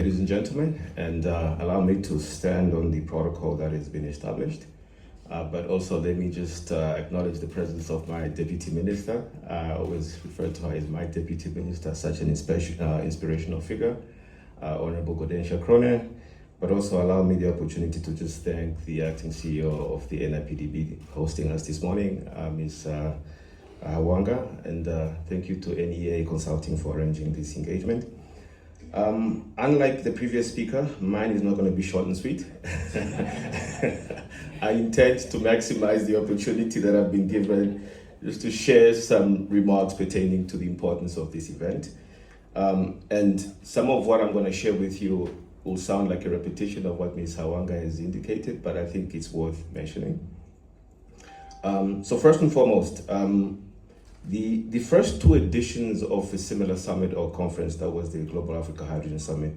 Ladies and gentlemen, and allow me to stand on the protocol that has been established. But also let me just acknowledge the presence of my Deputy Minister. I always refer to her as my Deputy Minister, such an inspirational figure, Honourable Gaudentia Kröhne. But also allow me the opportunity to just thank the Acting CEO of the NIPDB hosting us this morning, Ms. Hawanga, and thank you to NEA Consulting for arranging this engagement. Unlike the previous speaker, mine is not going to be short and sweet. I intend to maximize the opportunity that I've been given just to share some remarks pertaining to the importance of this event. And some of what I'm going to share with you will sound like a repetition of what Ms. Hawanga has indicated, but I think it's worth mentioning. So first and foremost, the first two editions of a similar summit or conference, that was the Global Africa Hydrogen Summit,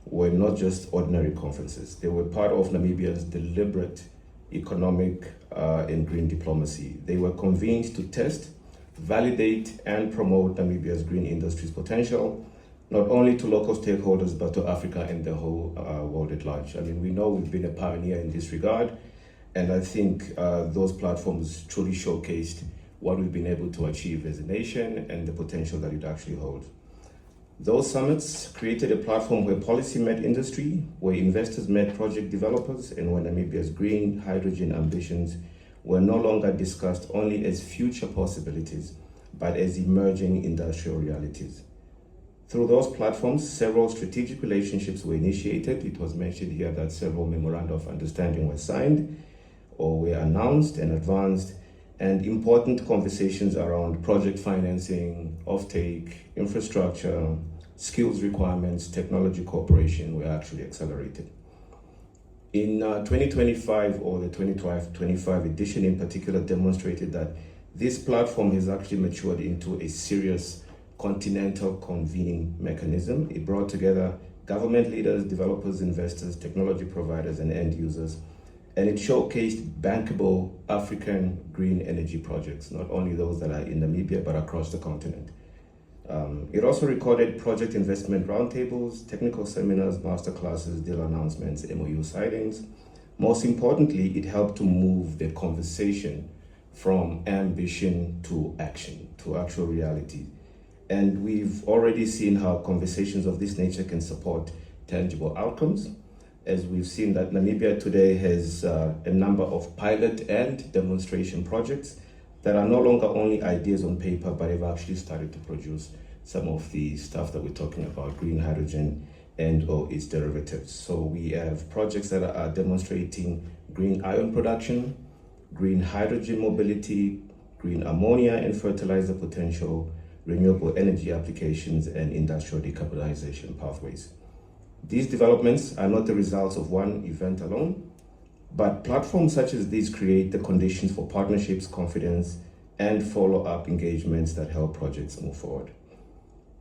were not just ordinary conferences. They were part of Namibia's deliberate economic and green diplomacy. They were convened to test, validate, and promote Namibia's green industry's potential, not only to local stakeholders, but to Africa and the whole world at large. I mean, we know we've been a pioneer in this regard, and I think those platforms truly showcased what we've been able to achieve as a nation and the potential that it actually holds. Those summits created a platform where policy met industry, where investors met project developers, and where Namibia's green hydrogen ambitions were no longer discussed only as future possibilities, but as emerging industrial realities. Through those platforms, several strategic relationships were initiated. It was mentioned here that several memoranda of understanding were signed or were announced and advanced, and important conversations around project financing, offtake, infrastructure, skills requirements, technology cooperation were actually accelerated. In 2025, or the 2025 edition in particular, demonstrated that this platform has actually matured into a serious continental convening mechanism. It brought together government leaders, developers, investors, technology providers, and end users, and it showcased bankable African green energy projects, not only those that are in Namibia, but across the continent. It also recorded project investment roundtables, technical seminars, masterclasses, deal announcements, MOU sightings. Most importantly, it helped to move the conversation from ambition to action, to actual reality. And we've already seen how conversations of this nature can support tangible outcomes, as we've seen that Namibia today has a number of pilot and demonstration projects that are no longer only ideas on paper, but have actually started to produce some of the stuff that we're talking about, green hydrogen and or its derivatives. So we have projects that are demonstrating green iron production, green hydrogen mobility, green ammonia and fertilizer potential, renewable energy applications, and industrial decarbonization pathways. These developments are not the results of one event alone, but platforms such as these create the conditions for partnerships, confidence, and follow-up engagements that help projects move forward.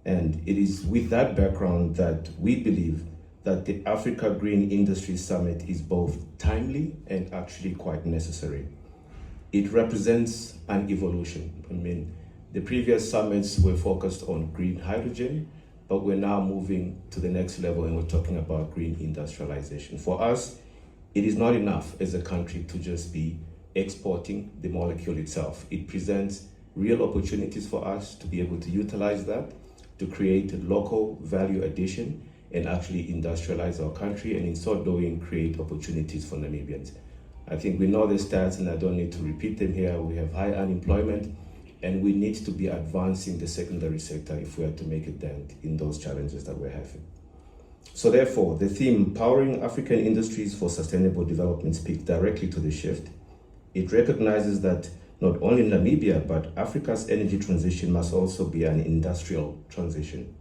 And it is with that background that we believe that the Africa Green Industry Summit is both timely and actually quite necessary. It represents an evolution. I mean, the previous summits were focused on green hydrogen, but we're now moving to the next level and we're talking about green industrialization. For us, it is not enough as a country to just be exporting the molecule itself. It presents real opportunities for us to be able to utilize that, to create local value addition and actually industrialize our country, and in so doing, create opportunities for Namibians. I think we know the stats and I don't need to repeat them here. We have high unemployment, and we need to be advancing the secondary sector if we are to make a dent in those challenges that we're having. So therefore, the theme, Powering African Industries for Sustainable Development, speaks directly to the shift. It recognizes that not only Namibia, but Africa's energy transition must also be an industrial transition.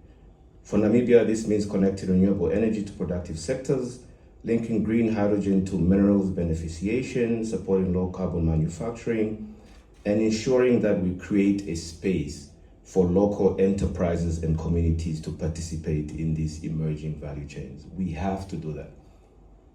For Namibia, this means connecting renewable energy to productive sectors, linking green hydrogen to minerals beneficiation, supporting low carbon manufacturing, and ensuring that we create a space for local enterprises and communities to participate in these emerging value chains. We have to do that.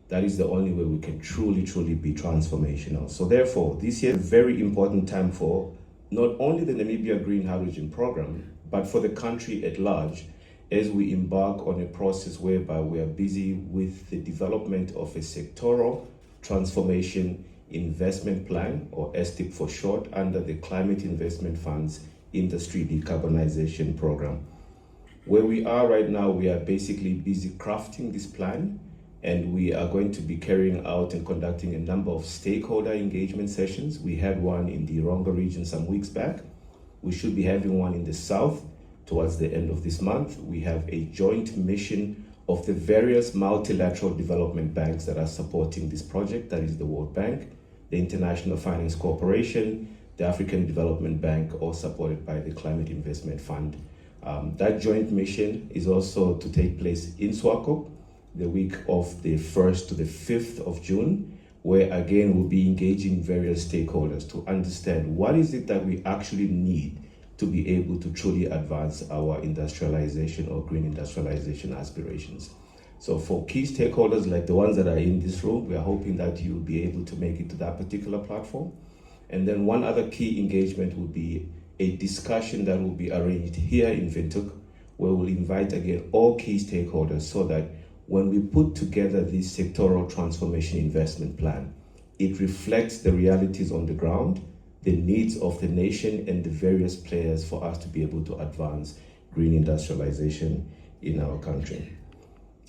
That is the only way we can truly be transformational. So therefore, this year is a very important time for not only the Namibia Green Hydrogen Program, but for the country at large, as we embark on a process whereby we are busy with the development of a sectoral transformation investment plan, or STIP for short, under the Climate Investment Fund's Industry Decarbonization Program. Where we are right now, we are basically busy crafting this plan, and we are going to be carrying out and conducting a number of stakeholder engagement sessions. We had one in the Rongo region some weeks back. We should be having one in the south towards the end of this month. We have a joint mission of the various multilateral development banks that are supporting this project. That is the World Bank, the International Finance Corporation, the African Development Bank, all supported by the Climate Investment Fund. That joint mission is also to take place in Swakop the week of the 1st to the 5th of June, where again we'll be engaging various stakeholders to understand what is it that we actually need to be able to truly advance our industrialization or green industrialization aspirations. So for key stakeholders like the ones that are in this room, we are hoping that you'll be able to make it to that particular platform. And then one other key engagement will be a discussion that will be arranged here in Windhoek, where we'll invite again all key stakeholders so that when we put together this sectoral transformation investment plan, it reflects the realities on the ground, the needs of the nation and the various players for us to be able to advance green industrialization in our country.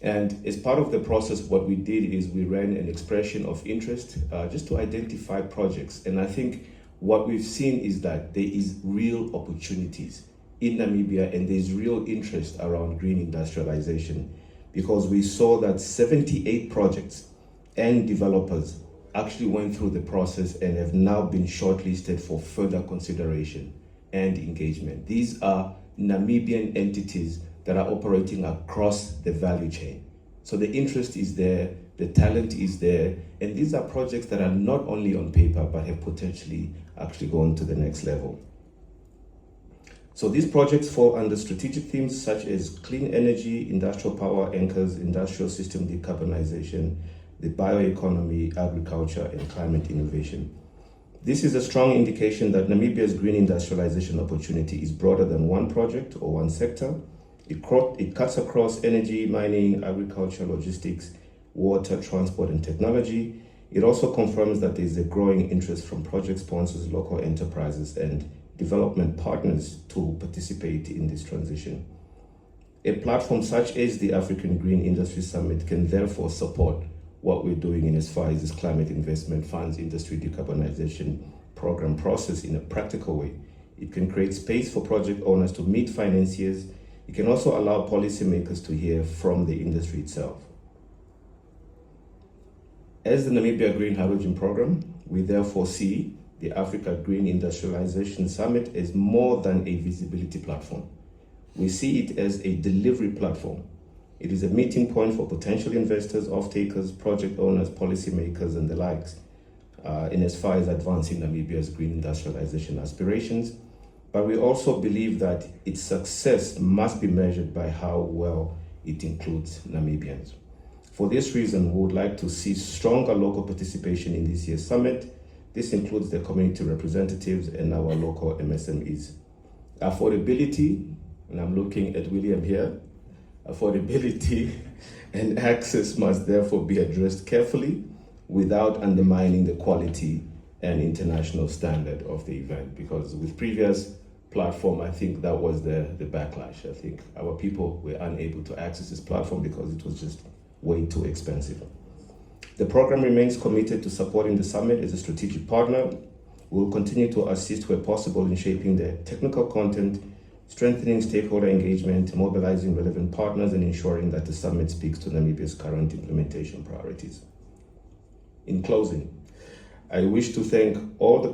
And as part of the process, what we did is we ran an expression of interest just to identify projects. And I think what we've seen is that there is real opportunities in Namibia and there's real interest around green industrialization, because we saw that 78 projects and developers actually went through the process and have now been shortlisted for further consideration and engagement. These are Namibian entities that are operating across the value chain. So the interest is there, the talent is there, and these are projects that are not only on paper, but have potentially actually gone to the next level. So these projects fall under strategic themes such as clean energy, industrial power anchors, industrial system decarbonization, the bioeconomy, agriculture, and climate innovation. This is a strong indication that Namibia's green industrialization opportunity is broader than one project or one sector. It cuts across energy, mining, agriculture, logistics, water, transport, and technology. It also confirms that there is a growing interest from project sponsors, local enterprises, and development partners to participate in this transition. A platform such as the African Green Industry Summit can therefore support what we're doing in as far as this Climate Investment Fund's Industry Decarbonization Program process in a practical way. It can create space for project owners to meet financiers. It can also allow policymakers to hear from the industry itself. As the Namibia Green Hydrogen Program, we therefore see the Africa Green Industrialization Summit as more than a visibility platform. We see it as a delivery platform. It is a meeting point for potential investors, off-takers, project owners, policymakers, and the likes, in as far as advancing Namibia's green industrialization aspirations. But we also believe that its success must be measured by how well it includes Namibians. For this reason, we would like to see stronger local participation in this year's summit. This includes the community representatives and our local MSMEs. Affordability, and I'm looking at William here, affordability and access must therefore be addressed carefully without undermining the quality and international standard of the event. Because with previous platform, I think that was the backlash. I think our people were unable to access this platform because it was just way too expensive. The program remains committed to supporting the summit as a strategic partner. We will continue to assist where possible in shaping the technical content, strengthening stakeholder engagement, mobilizing relevant partners, and ensuring that the summit speaks to Namibia's current implementation priorities. In closing, I wish to thank all the